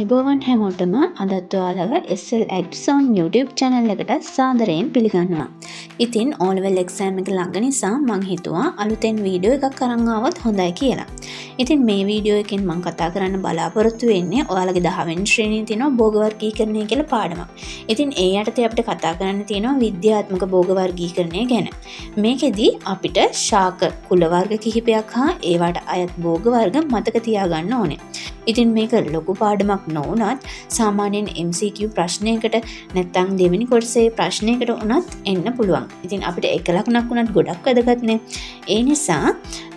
අයිබෝවන් හැමෝටම අදත් ඔයාලව SL Acts on YouTube channel එකට සාදරයෙන් පිළිගන්නවා. ඉතින් O level exam එක ළඟ නිසා මං හිතුවා අලුතෙන් වීඩියෝ එකක් අරන් ආවොත් හොඳයි කියලා. ඉතින් මේ වීඩියෝ එකෙන් මං කතා කරන්න බලාපොරොත්තු වෙන්නේ ඔයාලගේ 10 වෙනි ශ්‍රේණියේ තියෙන භෝග වර්ගීකරණය කියලා පාඩමක්. ඉතින් ඒ යටතේ අපිට කතා කරන්න තියෙනවා විද්‍යාත්මක භෝග වර්ගීකරණය ගැන. මේකෙදි අපිට ශාක කුල වර්ග කිහිපයක් හා ඒවට අයත් භෝග වර්ග මතක තියාගන්න ඕනේ. ඉතින් මේක ලොකු පාඩමක් නොවුනත් සාමාන්‍යයෙන් MCQ ප්‍රශ්නයකට නැත්නම් දෙවෙනි කොටසේ ප්‍රශ්නයකට උනත් එන්න පුළුවන්. ඉතින් අපිට එක ලකුණක් උනත් ගොඩක් වැදගත්නේ. ඒ නිසා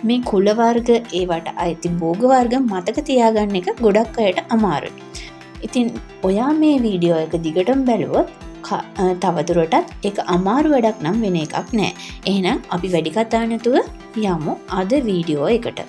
මේ කුල වර්ග ඒවට අයිති භෝග වර්ග මතක තියාගන්න එක ගොඩක් අයට අමාරුයි. ඉතින් ඔයා මේ වීඩියෝ එක දිගටම බැලුවොත් තවදුරටත් ඒක අමාරු වැඩක් නම් වෙන එකක් නෑ. එහෙනම් අපි වැඩි කතා නැතුව යමු අද වීඩියෝ එකට.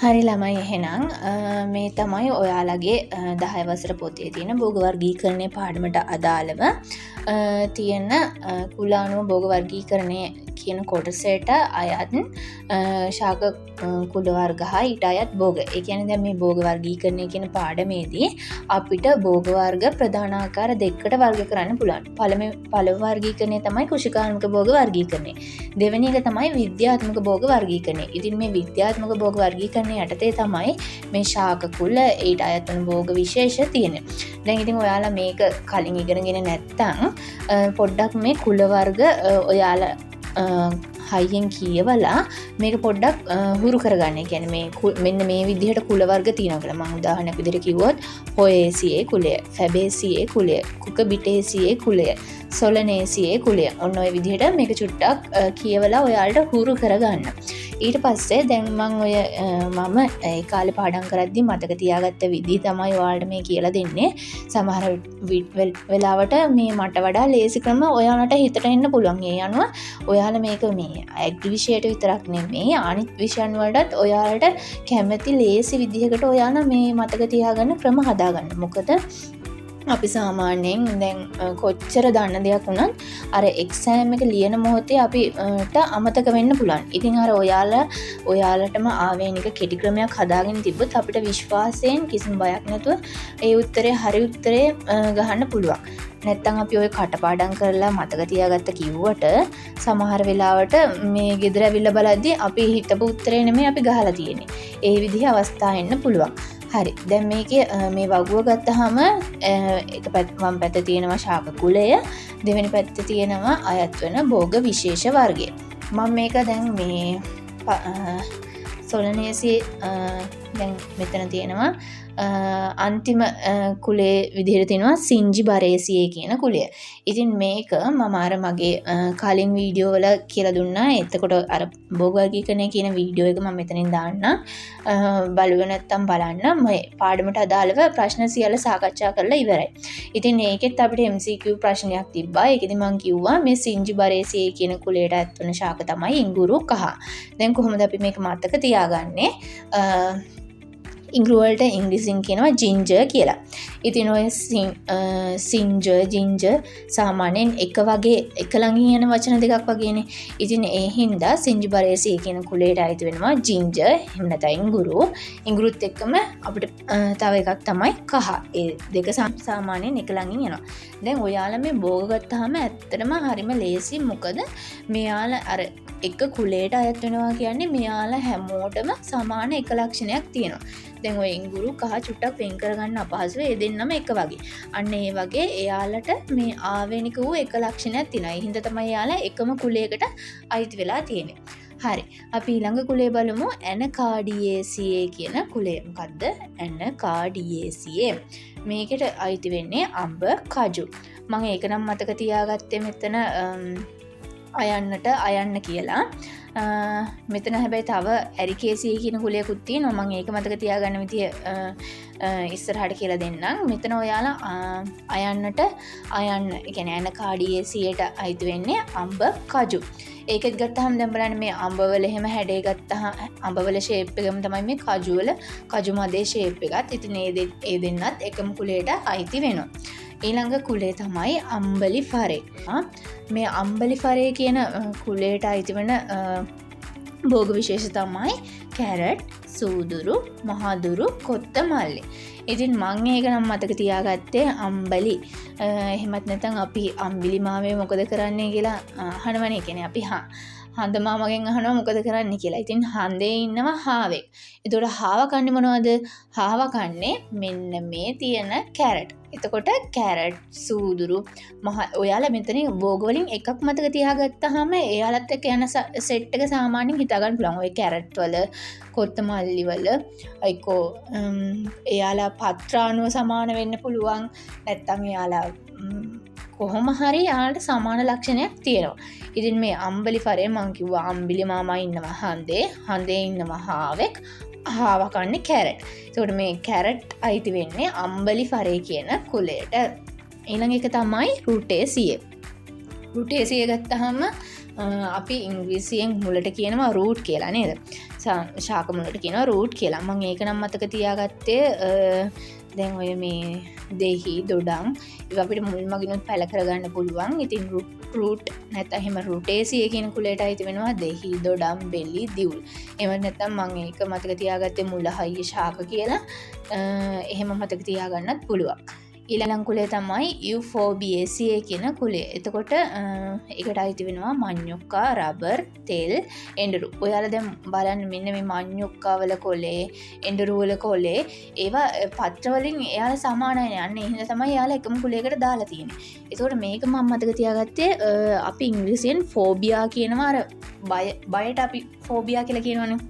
හරි ළමයි එහෙනම් මේ තමයි ඔයාලගේ 10 වසර පොතේ තියෙන භෝග වර්ගීකරණයේ පාඩමට අදාළව තියෙන කුලාණු භෝග වර්ගීකරණය කියන කොටසට අයත් ශාක කුල වර්ග හා ඊට අයත් භෝග. ඒ කියන්නේ දැන් මේ භෝග වර්ගීකරණය කියන පාඩමේදී අපිට භෝග වර්ග ප්‍රධාන ආකාර දෙකකට වර්ග කරන්න පුළුවන්. පළවෙනි වර්ගීකරණය තමයි කෘෂිකාර්මික භෝග වර්ගීකරණය. දෙවෙනි එක තමයි විද්‍යාත්මක භෝග වර්ගීකරණය. ඉතින් මේ විද්‍යාත්මක භෝග වර්ගීකරණය යටතේ තමයි මේ ශාක කුල ඊට අයත් වන භෝග විශේෂ තියෙන්නේ. දැන් ඉතින් ඔයාලා මේක කලින් ඉගෙනගෙන නැත්තම් පොඩ්ඩක් මේ කුල වර්ග ඔයාලා හයියෙන් කියවලා මේක පොඩ්ඩක් හුරු කරගන්න. ඒ කියන්නේ මේ මෙන්න මේ විදිහට කුල වර්ග තියෙනවා කියලා. මම උදාහරණයක් විදිහට කිව්වොත් හොයේසියේ කුලය, ෆැබේසියේ කුලය, කුකබිටේසියේ කුලය, සොලනේසියේ කුලය. ඔන්න ඔය විදිහට මේක චුට්ටක් කියවලා ඔයාලට හුරු කරගන්න. ඊට පස්සේ දැන් මම ඒ කාලේ පාඩම් කරද්දි මතක තියාගත්ත විදිහ තමයි ඔයාලට මේ කියලා දෙන්නේ. සමහර වෙලාවට මේ මට වඩා ලේසි ක්‍රම ඔයාලට හිතට එන්න පුළුවන්. ඒ අනුව ඔයාලා මේක මේ ඇග්‍රි විෂයට විතරක් නෙමෙයි අනිත් විෂයන් වලටත් ඔයාලට කැමති ලේසි විදිහකට ඔයාලා මේ මතක තියාගන්න ක්‍රම හදාගන්න. මොකද අපි සාමාන්‍යයෙන් දැන් කොච්චර දන්න දෙයක් වුණත් අර එක්සෑම් එක ලියන මොහොතේ අපිට අමතක වෙන්න පුළුවන්. ඉතින් අර ඔයාලටම ආවේනික කෙටි ක්‍රමයක් හදාගෙන තිබ්බොත් අපිට විශ්වාසයෙන් කිසිම බයක් නැතුව ඒ උත්තරේ හරි උත්තරේ ගහන්න පුළුවන්. නැත්තම් අපි ඔය කටපාඩම් කරලා මතක තියාගත්ත කිව්වට සමහර වෙලාවට මේ ගෙදර ඇවිල්ලා බලද්දී අපි හිතපු උත්තරේ නෙමෙයි අපි ගහලා තියෙන්නේ. ඒ විදිහේ අවස්ථා එන්න පුළුවන්. හරි. දැන් මේකේ මේ වගුව ගත්තාම එක වම් පැත්තේ තියෙනවා ශාක කුලය, දෙවෙනි පැත්තේ තියෙනවා අයත් වෙන භෝග විශේෂ වර්ගය. මම මේක දැන් මේ සොලනේසි දැන් මෙතන තියෙනවා අන්තිම කුලේ විදිහට තියෙනවා සින්ජිබරේසියේ කියන කුලය. ඉතින් මේක මම අර මගේ කලින් වීඩියෝ වල කියලා දුන්නා. එතකොට අර භෝග වර්ගීකරණය කියන වීඩියෝ එක මම මෙතනින් දාන්නම්. බලුවේ නැත්තම් බලන්න. මේ පාඩමට අදාළව ප්‍රශ්න සියල්ල සාකච්ඡා කරලා ඉවරයි. ඉතින් මේකෙත් අපිට MCQ ප්‍රශ්නයක් තිබ්බා. ඒකෙදි මම කිව්වා මේ සින්ජිබරේසියේ කියන කුලයට ඇත්වන ශාක තමයි ඉඟුරු කහ. දැන් කොහොමද අපි මේක මතක තියාගන්නේ? ඉංග්‍රීසි වලට ඉංග්‍රීසියෙන් කියනවා ජින්ජර් කියලා. ඉතින් ඔය ජින්ජර් සාමාන්‍යයෙන් එක ළඟින් යන වචන දෙකක් වගේනේ. ඉතින් ඒ හින්දා සින්ජිබරේසියේ කියන කුලයට අයිති වෙනවා ජින්ජර්. එහෙම නැත්නම් ඉංගුරු. ඉංගුරුත් එක්කම අපිට තව එකක් තමයි කහ. ඒ දෙක සාමාන්‍යයෙන් එක ළඟින් යනවා. දැන් ඔයාලා මේ භෝග ගත්තාම ඇත්තටම හරිම ලේසි. මොකද මෙයාලා අර එක කුලයට අයත් වෙනවා කියන්නේ මෙයාලා හැමෝටම සමාන එක ලක්ෂණයක් තියෙනවා. දැන් ඔය ඉඟුරු කහ චුට්ටක් වෙන් කරගන්න අපහසුයි. ඒ දෙන්නම එක වගේ. අන්න ඒ වගේ එයාලට මේ ආවේනික වූ එක ලක්ෂණයක් තියෙනවා. ඒ හින්දා තමයි එයාලා එකම කුලයකට අයිති වෙලා තියෙන්නේ. හරි. අපි ඊළඟ කුලය බලමු. ඇනකාඩියේසියේ කියන කුලය. මොකද්ද? ඇනකාඩියේසියේ. මේකට අයිති වෙන්නේ අඹ කජු. මම ඒක නම් මතක තියාගත්තේ මෙතන අයන්න කියලා. මෙතන හැබැයි තව ඇරිකේසිය කියන කුලයකුත් තියෙනවා. මම ඒක මතක තියාගන්න විදිය ඉස්සරහට කියලා දෙන්නම්. මෙතන ඔයාලා අයන්න ඒ කියන්නේ ඇනකාඩියේ 100ට අයිති වෙන්නේ අඹ කජු. ඒකෙත් ගත්තහම දැන් බලන්න මේ අඹවල එහෙම හැඩේ ගත්තහම අඹවල ෂේප් එකම තමයි මේ කජුවල කජු මදේ ෂේප් එකත්. ඉතින් ඒ දෙන්නත් එකම කුලයට අයිති වෙනවා. ඊළඟ කුලේ තමයි අම්බලි ෆරේ. මේ අම්බලි ෆරේ කියන කුලයට අයිති වෙන භෝග විශේෂ තමයි කැරට්, සූදුරු, මහදුරු, කොත්තමල්ලි. ඉතින් මං ඒක නම් මතක තියාගත්තේ අම්බලි. එහෙමත් නැත්නම් අපි අම්බිලි මාමේ මොකද කරන්නේ කියලා අහනවනේ. කියන්නේ අපි හඳ මාමගෙන් අහනවා මොකද කරන්නේ කියලා. ඉතින් හඳේ ඉන්නවා හාවෙක්. ඒතකොට හාව කන්නේ මොනවද? හාව කන්නේ මෙන්න මේ තියෙන කැරට්. එතකොට කැරට්, සූදුරු, ඔයාලා මෙතනින් භෝග වලින් එකක් මතක තියාගත්තාම එයාලත් එක්ක යන සෙට් එක සාමාන්‍යයෙන් හිතා ගන්න පුළුවන්. ඔය කැරට් වල, කොත්තමල්ලි වල අයිකෝ එයාලා පත්‍රාණුව සමාන වෙන්න පුළුවන්. නැත්තම් එයාලා කොහොම හරි යාලට සමාන ලක්ෂණයක් තියෙනවා. ඉතින් මේ අම්බලි ෆරේ මං කිව්වා අම්බිලි මාමා ඉන්නවා හඳේ ඉන්නවා හාවෙක්, හාව කන්නේ කැරට්. ඒකට මේ කැරට් අයිති වෙන්නේ අම්බලි ෆරේ කියන කුලයට. ඊළඟ එක තමයි රුටේසිය. රුටේසිය ගත්තහම අපි ඉංග්‍රීසියෙන් මුලට කියනවා රූට් කියලා නේද? ශාක මුලට කියනවා රූට් කියලා. මම ඒක නම් මතක තියාගත්තේ දැන් ඔය මේ දෙහි දොඩම් ඒක අපිට මුල් මගිනුත් පැල කරගන්න පුළුවන්. ඉතින් රූට් නැත්නම් එහෙම රුටේසිය කියන කුලයට අයිති වෙනවා දෙහි දොඩම් බෙලි දිවුල්. එහෙම නැත්නම් මම ඒක මතක තියාගත්තේ මුල හයිය ශාක කියලා. එහෙම මතක තියාගන්නත් පුළුවන්. ඊළඟ කුලය තමයි යුෆෝබියේසිය කියන කුලය. එතකොට ඒකට අයිති වෙනවා මඤ්ඤොක්කා, රබර්, තෙල්, එඬරු. ඔයාලා දැන් බලන්න මෙන්න මේ මඤ්ඤොක්කා වල කොලේ, එඬරු වල කොලේ ඒවා පත්‍ර වලින් එයාලා සමානයි නේ. අන්න ඒ හින්දා තමයි එයාලා එකම කුලයකට දාලා තියෙන්නේ. ඒතකොට මේක මම මතක තියාගත්තේ අපි ඉංග්‍රීසියෙන් ෆෝබියා කියනවා. අර බයට අපි ෆෝබියා කියලා කියනවනේ.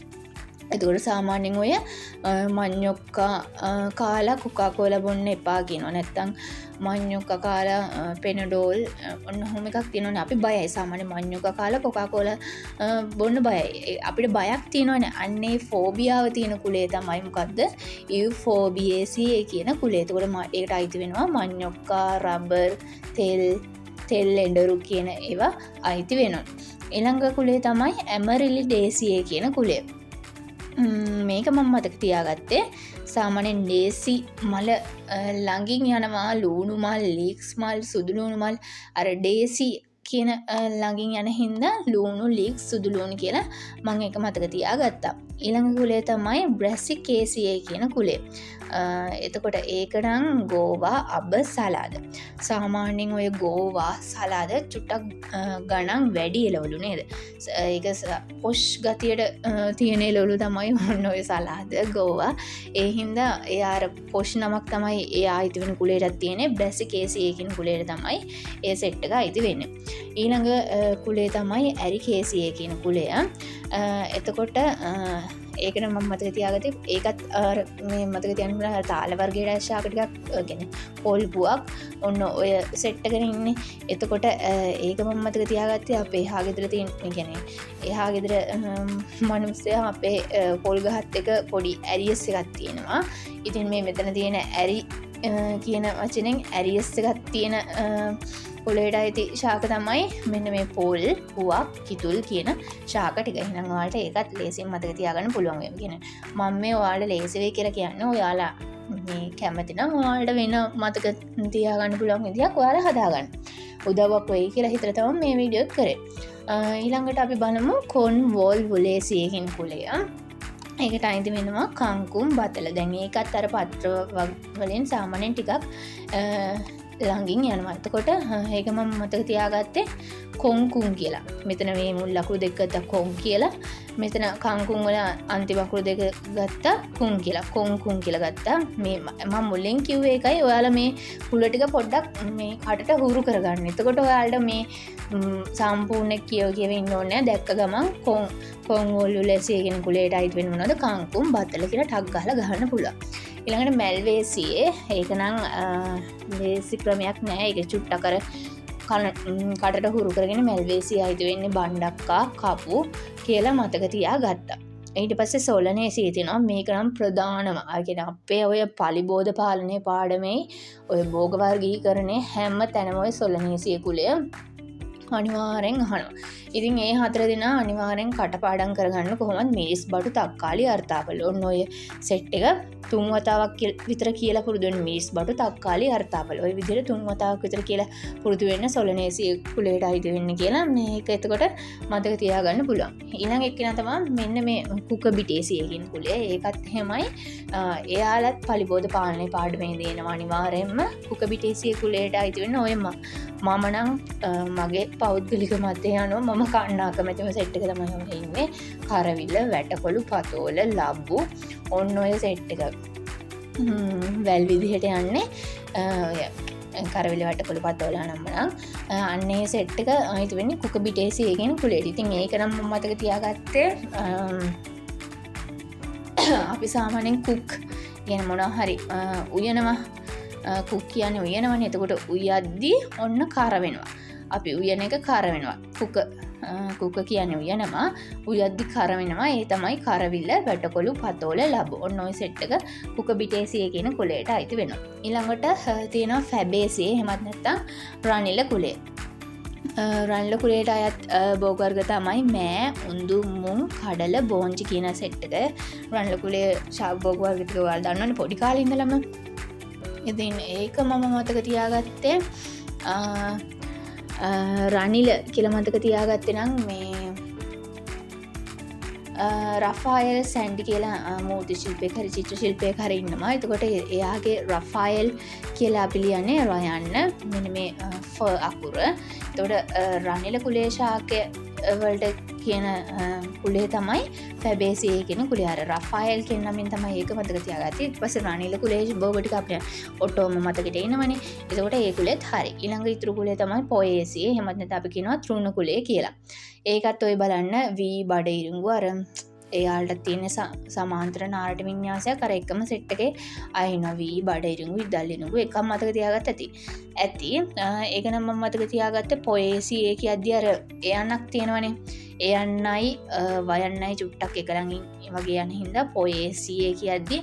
එතකොට සාමාන්‍යයෙන් ඔය මඤ්ඤොක්කා කාලා කොකා කෝලා බොන්න එපා කියනවා. නැත්තම් මඤ්ඤොක්කා කාලා පෙනඩෝල් ඔන්න ඔහොම එකක් තියෙනවනේ. අපි බයයි සාමාන්‍ය මඤ්ඤොක්කා කාලා කොකා කෝලා බොන්න බයයි. අපිට බයක් තියෙනවනේ. අන්නේ ෆෝබියාව තියෙන කුලය තමයි මොකද්ද? යුෆෝබියේසිය කියන කුලය. එතකොට ඒකට අයිති වෙනවා මඤ්ඤොක්කා, රබර්, තෙල් එඬරු කියන ඒවා අයිති වෙනවා. ඊළඟ කුලය තමයි ඇමරිලිඩේසිය කියන කුලය. මේක මම මතක තියාගත්තේ සාමාන්‍යයෙන් ඩේසි මල ළඟින් යනවා ලූණු මල්, ලීක්ස් මල්, සුදු ලූණු මල්. අර ඩේසි කියන ළඟින් යන හින්දා ලූණු, ලීක්ස්, සුදු ලූණු කියලා මම ඒක මතක තියාගත්තා. ඊළඟ කුලය තමයි බ්‍රැසිකේසිය කියන කුලය. එතකොට ඒක නම් ගෝවා, අබ, සලාද. සාමාන්‍යයෙන් ඔය ගෝවා, සලාද චුට්ටක් ගණන් වැඩි එළවලු නේද? ඒක පොෂ් ගතියට තියෙන එළවලු තමයි ඔන්න ඔය සලාද, ගෝවා. ඒ හින්දා එයා පොෂ් නමක් තමයි එයා අයිති වෙන කුලයටත් තියෙන්නේ. බ්‍රැසිකේසිය කියන කුලයට තමයි ඒ සෙට් එක අයිති වෙන්නේ. ඊළඟ කුලය තමයි ඇරිකේසිය කියන කුලය. එතකොට ඒකට මම මතක තියාගත්තේ ඒකත් මේ මතක තියාගන්න පුළුවන් තාල වර්ගයේ ශාක ටිකක් කියන්නේ පොල්පුවක් ඔන්න ඔය සෙට් එකකින් ඉන්නේ. එතකොට ඒක මම මතක තියාගත්තේ අපේ එහා ගෙදර තියෙන කියන්නේ එහා ගෙදර මිනිස්සයා අපේ පොල් ගහත් එක පොඩි ඇරියස් එකක් තියෙනවා. ඉතින් මේ මෙතන තියෙන ඇරි කියන වචනෙන් ඇරියස් එකක් තියෙන කුලයට අයිති ශාක තමයි මෙන්න මේ පොල්, පුවක්, කිතුල් කියන ශාක ටික. එහෙනම් ඔයාලට ඒකත් ලේසියෙන් මතක තියාගන්න පුළුවන් වෙයි. කියන්නේ මම මේ ඔයාලට ලේසි වෙයි කියලා කියන්නේ ඔයාලා මේ කැමති නම් ඔයාලට වෙන මතක තියාගන්න පුළුවන් විදියක් ඔයාලා හදාගන්න. උදව්වක් වෙයි කියලා හිතලා තමයි මේ වීඩියෝ එක කරේ. ඊළඟට අපි බලමු කොන්වෝල්වුලේසිය කියන කුලය. ඒකට අයිති වෙනවා කංකුම්, බතල. දැන් ඒකත් අර පත්‍ර වලින් සාමාන්‍යයෙන් ටිකක් ළඟින් යනවා. එතකොට ඒක මම මතක තියාගත්තේ කොංකුම් කියලා. මෙතන මේ මුල් ලකුණු දෙක ගත්තා කොං කියලා. මෙතන කංකුම් වල අන්තිම ලකුණු දෙක ගත්තා කුං කියලා. කොංකුම් කියලා ගත්තා. මේ මම මුලින් කිව්වේ ඒකයි. ඔයාලා මේ කුල ටික පොඩ්ඩක් මේ කටට හුරු කරගන්න. එතකොට ඔයාලට මේ සම්පූර්ණ කියව ඉන්න ඕනේ. දැක්ක ගමන් කොන්වෝල්වුලේසිය කියන කුලයට අයිති වෙන මොනවද? කංකුම්, බතල කියලා ටක් ගහලා ගහන්න පුළුවන්. ඊළඟට මැල්වේසියේ ඒක නම් ලේසි ක්‍රමයක් නෑ. ඒක චුට්ටක් අර කටට හුරු කරගෙන මැල්වේසිය අයිති වෙන්නේ බණ්ඩක්කා කපු කියලා මතක තියා ගත්තා. ඊට පස්සේ සොලනේසිය තියෙනවා. මේක නම් ප්‍රධානම. අයගෙන අපේ ඔය පලිබෝධ පාලනයේ පාඩමේ ඔය භෝග වර්ගීකරණේ හැම තැනම ඔය සොලනේසිය කුලය අනිවාර්යෙන් අහනවා. ඉතින් ඒ 4 දෙනා අනිවාර්යෙන් කටපාඩම් කරගන්න කොහොමද මිරිස් බඩු තක්කාලි අර්තාපල. ඔන්න ඔය සෙට් එක 3 වතාවක් විතර කියලා පුරුදු වෙන මිරිස් බඩු තක්කාලි අර්තාපල. ඔය විදිහට 3 වතාවක් විතර කියලා පුරුදු වෙන්න සොලනේසිය කුලයට අයිති වෙන්නේ කියලා මේක එතකොට මතක තියාගන්න පුළුවන්. ඊළඟ එක්කෙනා තමයි මෙන්න මේ කුකබිටේසිය කියන කුලය. ඒකත් එහෙමයි. එයාලත් පලිබෝධ පාලනයේ පාඩමේ දෙනවා අනිවාර්යෙන්ම කුකබිටේසිය කුලයට අයිති වෙන්න ඔය මම නම් මගේ පෞද්ගලික මතය අනුව මම කන්න අකමැතිම සෙට් එක තමයි මම ඉන්නේ. කරවිල, වැටකොළු, පතෝල, ලබ්බු ඔන්න ඔය සෙට් එක. වැල් විදිහට යන්නේ කරවිල, වැටකොළු, පතෝල නම් අන්නේ සෙට් එක අයිති වෙන්නේ කුකබිටේසිය කියන කුලයට. ඉතින් ඒක නම් මම මතක තියාගත්තේ අපි සාමාන්‍යයෙන් කුක් කියන මොනවා හරි උයනවා. කුක් කියන්නේ උයනවනේ. එතකොට උයද්දී ඔන්න කර වෙනවා. අපි උයන එක කර වෙනවා. කුක කියන්නේ උයනවා. උයද්දි කර වෙනවා. ඒ තමයි කරවිල්ල, වැටකොළු, පතෝල, ලබු. ඔන්න ඔය සෙට් එක කුකබිටේසිය කියන කුලයට අයිති වෙනවා. ඊළඟට තියෙනවා ෆැබේසිය. එහෙමත් නැත්නම් රනිල කුලය. රනිල කුලයට අයත් භෝග වර්ග තමයි මෑ, උඳු, මුං, කඩල, බෝංචි කියන සෙට් එක. රනිල කුලයේ ශාක භෝග වර්ග ටික ඔයාලා දන්නවනේ පොඩි කාලේ ඉඳලම. ඉතින් ඒක මම මතක තියාගත්තේ රනිල කියලා මතක තියාගත්තේ නම් මේ රෆායල් සැන්ඩි කියලා මූර්ති ශිල්පයක හරි චිත්‍ර ශිල්පයක හරි ඉන්නවා. එතකොට එයාගේ රෆායල් කියලා අපි ලියන්නේ රයන්න මෙන්න මේ අකුර. එතකොට රනිල කුලයේ ශාකය වලට කියන කුලේ තමයි ෆැබේසිය කියන කුලය. අර රෆායල් කියන නමින් තමයි ඒක මතක තියාගත්තේ. ඊට පස්සේ රනිල කුලයේ භෝග ටික අපිට ඔටෝම මතකෙට එනවනේ. එතකොට ඒ කුලෙත් හරි. ඊළඟ ඉතුරු කුලය තමයි පොයේසිය. එහෙමත් නැත්නම් අපි කියනවා තෘණ කුලය කියලා. ඒකත් ඔය බලන්න වී බඩ ඉරිඟු අර එයාලට තියෙන සමාන්තර නාරට විඤ්ඤාසයක් අර එකම සෙට් එකේ අයිනවා වී බඩ ඉරිඟු ඉදල් ඉරිඟු එකක් මතක තියාගත්ත ඇති. ඒක නම් මම මතක තියාගත්තේ පොයේසිය කියද්දි අර එයන්නක් තියෙනවනේ. එයන්නයි වයන්නයි චුට්ටක් එකලඟින් වගේ යන හින්දා පොයේසිය කියද්දි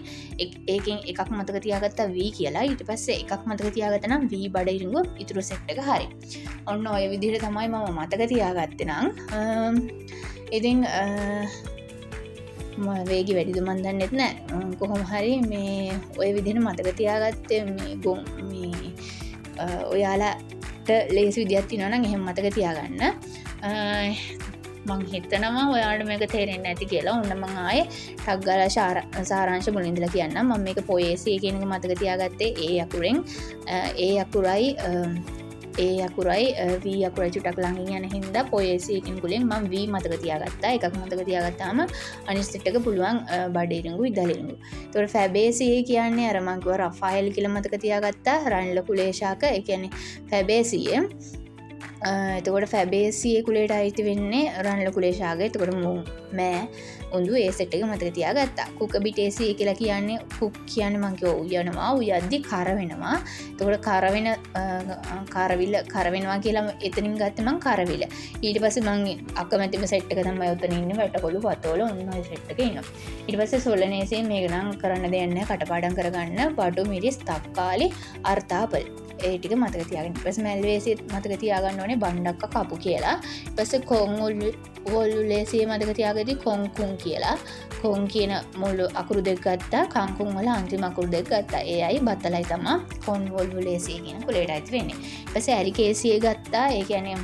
ඒකෙන් එකක් මතක තියාගත්තා වී කියලා. ඊට පස්සේ එකක් මතක තියාගත්තා නම් වී බඩ ඉරිඟු ඉතුරු සෙට් එක හරි. ඔන්න ඔය විදිහට තමයි මම මතක තියාගත්තේ නම්. ඉතින් වේගි වැඩිද මන් දන්නෙත් නෑ. කොහොම හරි මේ ඔය විදිහට මතක තියාගත්තේ මේ ඔයාලට ලේසි විදියක් තියෙනවා නම් එහෙම මතක තියාගන්න. මං හිතනවා ඔයාලට මේක තේරෙන්නේ නැති කියලා. ඔන්න මං ආයේ ටක් ගාලා සාරාංශ මුලින් ඉඳලා කියන්නම්. මම මේක පොයේසිය කියන එක මතක තියාගත්තේ ඒ අකුරෙන්. ඒ අකුරයි වී අකුරයි චුට්ටක් ළඟින් යන හින්දා පොයේසිය කියන කුලෙන් මම වී මතක තියාගත්තා. එකක් මතක තියාගත්තාම අනිත් සෙට් එක පුළුවන් බඩ ඉරිඟු ඉදල් ඉරිඟු. ඒතකොට ෆැබේසිය කියන්නේ අර මං කිව්වා රෆායල් කියලා මතක තියාගත්තා. රනිල කුලයේ ශාක ඒ කියන්නේ ෆැබේසිය. එතකොට ෆැබේසිය කුලයට අයිති වෙන්නේ රනිල කුලයේ ශාකය. එතකොට මෑ උඳු ඒ සෙට් එක මතක තියාගත්තා. කුකබිටේසිය කියලා කියන්නේ කුක් කියන්නේ මං කිව්වා උයනවා. උයද්දි කර වෙනවා. එතකොට කර වෙනවා කියලා එතනින් ගත්තේ මං කරවිල. ඊට පස්සේ මං අකමැතිම සෙට් එක තමයි උතන ඉන්නේ වැටකොළු පතෝල ඔන්න ඔය සෙට් එකේ ඉන්නවා. ඊට පස්සේ සොලනේසිය මේක නම් කරන්න දෙයක් නැහැ. කටපාඩම් කරගන්න බඩු මිරිස් තක්කාලි අර්තාපල් ඒ ටික මතක තියාගන්න. ඊට පස්සේ මැල්වේසිය මතක තියාගන්න ඕනේ බණ්ඩක්ක කපු කියලා. ඊට පස්සේ කොන් වොල්ලුලේසිය මතක තියාගදී කොන්කුන් කියලා. කොන් කියන මුළු අකුරු දෙක ගත්තා. කංකුන් වල අන්තිම අකුරු දෙක ගත්තා. ඒ අයි බතලයි තමයි කොන් වොල්ලුලේසිය කියන කුලයට අයිති වෙන්නේ. ඊට පස්සේ ඇරිකේසිය ගත්තා. ඒ කියන්නේ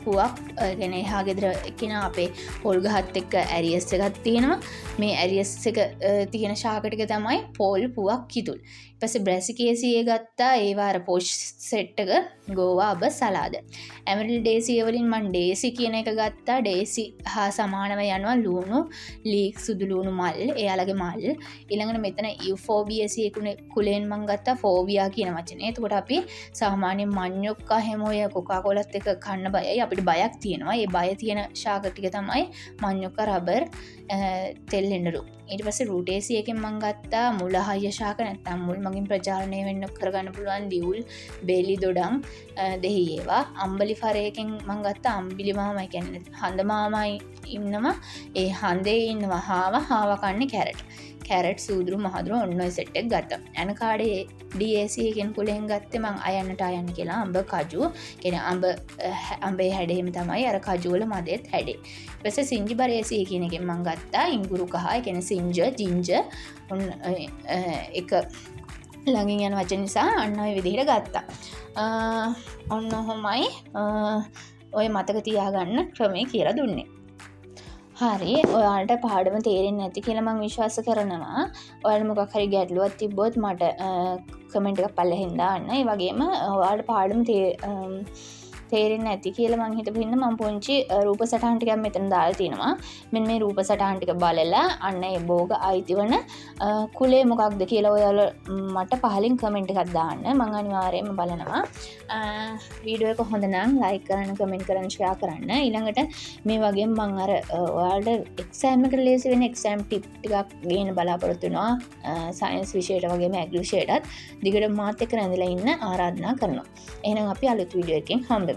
පුවක් ගැන එහා ගෙදර කෙනා අපේ පොල් ගහත් එක්ක ඇරියස් එකක් තියෙනවා. මේ ඇරියස් එක තියෙන ශාක ටික තමයි පොල් පුවක් කිතුල්. ඊට පස්සේ බ්‍රැසිකේසිය ගත්තා. ඒවා අර පොෂ් සෙට් එක ගෝවා අබ සලාද. ඇමරිල් ඩේසිය වලින් මම ඩේසි කියන එක ගත්තා. ඩේසි හා සමානව යනවා ලුණු ලීක් සුදු ලුණු මල් එයාලගේ මල්. ඊළඟට මෙතන යුෆෝබියසිය කුලෙන් මම ගත්තා ෆෝබියා කියන වචනේ. එතකොට අපි සාමාන්‍ය මඤ්ඤොක්කා හැම ඔය කොකා කෝලත් එක කන්න බයයි අපිට බයක් තියෙනවා. ඒ බය තියෙන ශාක ටික තමයි මඤ්ඤොක්ක රබර් තෙල් එඬරු. ඊට පස්සේ රූට් AC එකෙන් මම ගත්තා මුලහය ශාක නැත්තම් මුල් මගින් ප්‍රචාරණය වෙන්න කරගන්න පුළුවන් දිවුල් බේලි දොඩම් දෙහි ඒවා. අම්බලි ෆරයකින් මම ගත්තා අම්බිලි මාමයි කියන්නේ හඳ මාමයි ඉන්නවා. ඒ හඳේ ඉන්නවා හාව කන්නේ කැරට් සූදුරු මහදුරු ඔන්න ඔය සෙට් එක ගත්තා. ඇනකාඩේ DAC එකෙන් කුලෙන් ගත්තේ මං අයන්නට අයන්න කියලා අඹ කජු. කියන්නේ අඹේ හැඩෙම තමයි අර කජු වල මදෙත් හැඩේ. ඊට පස්සේ සිංජිබර් AC කියන එකෙන් මං ගත්තා ඉඟුරු කහ. ඒ කියන්නේ ජින්ජර් ඔන්න එක ළඟින් යන වචන නිසා අන්න ඔය විදිහට ගත්තා. ඔන්න ඔහොමයි ඔය මතක තියාගන්න ක්‍රමේ කියලා දුන්නේ. හරි ඔයාලට පාඩම තේරෙන්නේ නැති කියලා මම විශ්වාස කරනවා. ඔයාලා මොකක් හරි ගැටලුවක් තිබ්බොත් මට කමෙන්ට් එකක් පල්ලෙහින් දාන්න. ඒ වගේම ඔයාලට පාඩම තේරෙන්නේ නැති කියලා මං හිතපු හින්දා මම පොන්චි රූප සටහන් ටිකක් මෙතන දාලා තිනවා. මෙන්න මේ රූප සටහන් ටික බලලා අන්න ඒ භෝග අයිතිවන කුලේ මොකක්ද කියලා ඔයාලා මට පහලින් කමෙන්ට් එකක් දාන්න. මං අනිවාර්යයෙන්ම බලනවා. වීඩියෝ එක හොඳ නම් ලයික් කරන්න, කමෙන්ට් කරන්න, ෂෙයා කරන්න. ඊළඟට මේ වගේම මං අර ඔයාලට එක්සෑම් එකට ලේසි වෙන එක්සෑම් ටිප් ටිකක් ගේන්න බලාපොරොත්තු වෙනවා. සයන්ස් විෂයට වගේම ඇග්‍රි විෂයටත් දිගට මාත් එක්ක රැඳිලා ඉන්න ආරාධනා කරනවා. එහෙනම් අපි අලුත් වීඩියෝ එකකින් හම්බෙමු.